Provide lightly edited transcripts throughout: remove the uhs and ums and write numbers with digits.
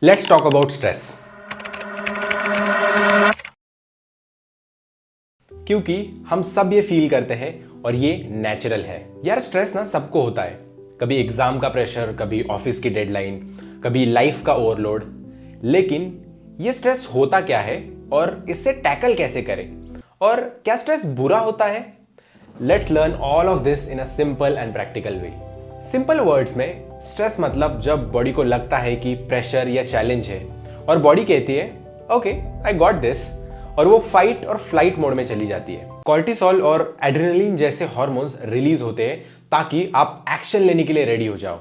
Let's talk about stress. क्योंकि हम सब ये फील करते हैं और ये नेचुरल है। यार स्ट्रेस ना सबको होता है, कभी एग्जाम का प्रेशर, कभी ऑफिस की डेडलाइन, कभी लाइफ का ओवरलोड। लेकिन ये स्ट्रेस होता क्या है और इससे टैकल कैसे करें, और क्या स्ट्रेस बुरा होता है? Let's learn all of this in a simple and practical way. Simple words में स्ट्रेस मतलब जब बॉडी को लगता है कि प्रेशर या चैलेंज है और बॉडी कहती है ओके आई गॉट दिस, और वो फाइट और फ्लाइट मोड में चली जाती है। कॉर्टिसोल और एड्रेनलिन जैसे हार्मोन्स रिलीज होते हैं ताकि आप एक्शन लेने के लिए रेडी हो जाओ।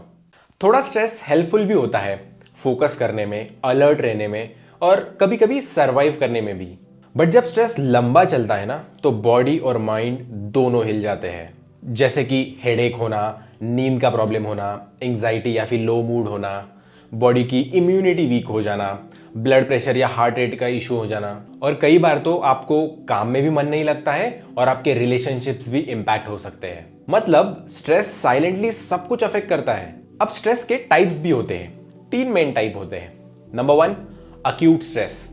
थोड़ा स्ट्रेस हेल्पफुल भी होता है, फोकस करने में, अलर्ट रहने में और कभी कभी सरवाइव करने में भी। बट जब स्ट्रेस लंबा चलता है ना, तो बॉडी और माइंड दोनों हिल जाते हैं। जैसे कि हेडेक होना, नींद का प्रॉब्लम होना, एंजाइटी या फिर लो मूड होना, बॉडी की इम्यूनिटी वीक हो जाना, ब्लड प्रेशर या हार्ट रेट का इशू हो जाना, और कई बार तो आपको काम में भी मन नहीं लगता है और आपके रिलेशनशिप्स भी इंपैक्ट हो सकते हैं। मतलब स्ट्रेस साइलेंटली सब कुछ अफेक्ट करता है। अब स्ट्रेस के टाइप्स भी होते हैं। 3 मेन टाइप होते हैं। नंबर 1, अक्यूट स्ट्रेस,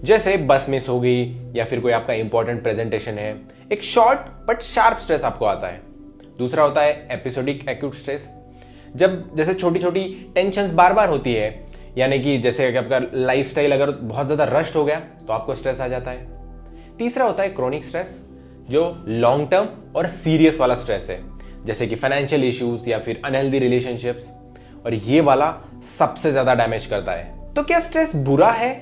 जैसे बस मिस हो गई या फिर कोई आपका इंपॉर्टेंट प्रेजेंटेशन है, एक शॉर्ट बट शार्प स्ट्रेस आपको आता है। दूसरा होता है एपिसोडिक एक्यूट स्ट्रेस, जब जैसे छोटी छोटी टेंशन्स बार बार होती है, यानी कि जैसे कि आपका लाइफस्टाइल अगर बहुत ज्यादा रश्ड हो गया तो आपको स्ट्रेस आ जाता है। तीसरा होता है क्रोनिक स्ट्रेस, जो लॉन्ग टर्म और सीरियस वाला स्ट्रेस है, जैसे कि फाइनेंशियल इश्यूज या फिर अनहेल्दी रिलेशनशिप्स, और ये वाला सबसे ज्यादा डैमेज करता है। तो क्या स्ट्रेस बुरा है?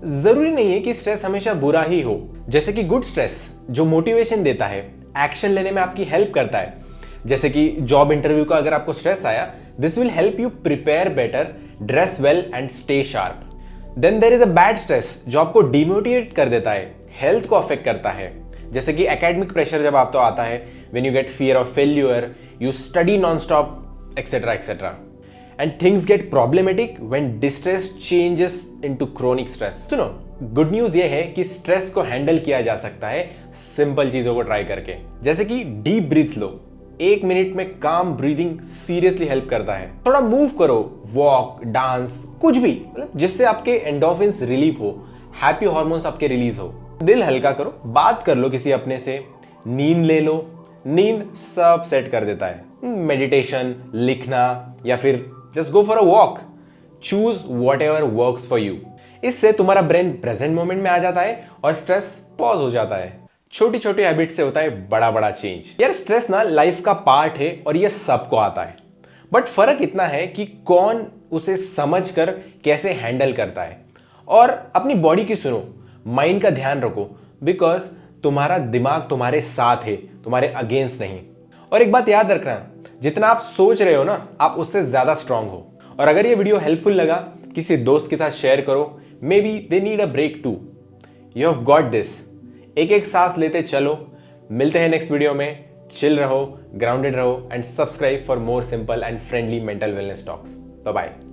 जरूरी नहीं है कि स्ट्रेस हमेशा बुरा ही हो। जैसे कि गुड स्ट्रेस जो मोटिवेशन देता है, एक्शन लेने में आपकी हेल्प करता है, जैसे कि जॉब इंटरव्यू का अगर आपको स्ट्रेस आया, this will help you prepare better, dress well and stay sharp. Then there is a bad stress जो आपको डिमोटिवेट कर देता है, हेल्थ को अफेक्ट करता है, जैसे कि एकेडमिक प्रेशर जब आप तो आता है, when you get fear of failure, you study non stop etcetera etcetera. And things get problematic when distress changes into chronic stress. सुनो, गुड न्यूज ये है कि स्ट्रेस को हैंडल किया जा सकता है सिंपल चीजों को ट्राई करके, जैसे कि डीप ब्रीथ्स लो। 1 मिनट में काम ब्रीदिंग सीरियसली हेल्प करता है। थोड़ा मूव करो, वॉक, डांस, कुछ भी, जिससे आपके एंडोर्फिन्स रिलीव हो, हैप्पी हार्मोन्स आपके रिलीज हो। दिल हल्का करो, बात कर लो किसी अपने से, नींद ले लो, नींद सब सेट कर देता है। मेडिटेशन, लिखना या फिर just go for a walk, choose what ever works for you. इससे तुम्हारा ब्रेन प्रेजेंट मोमेंट में आ जाता है और स्ट्रेस पॉज हो जाता है। छोटी छोटी हैबिट से होता है बड़ा बड़ा चेंज। यार स्ट्रेस ना लाइफ का पार्ट है और ये सबको आता है, बट फर्क इतना है कि कौन उसे समझकर कैसे हैंडल करता है। और अपनी बॉडी की सुनो, माइंड का ध्यान रखो, बिकॉज तुम्हारा दिमाग तुम्हारे साथ है, तुम्हारे अगेंस्ट नहीं। और एक बात याद रखना, जितना आप सोच रहे हो ना, आप उससे ज्यादा स्ट्रांग हो। और अगर ये वीडियो हेल्पफुल लगा, किसी दोस्त के साथ शेयर करो, maybe they need a break too. You have got this. एक एक सांस लेते चलो। मिलते हैं नेक्स्ट वीडियो में। चिल रहो, ग्राउंडेड रहो and subscribe for more simple and friendly mental wellness talks. Bye bye.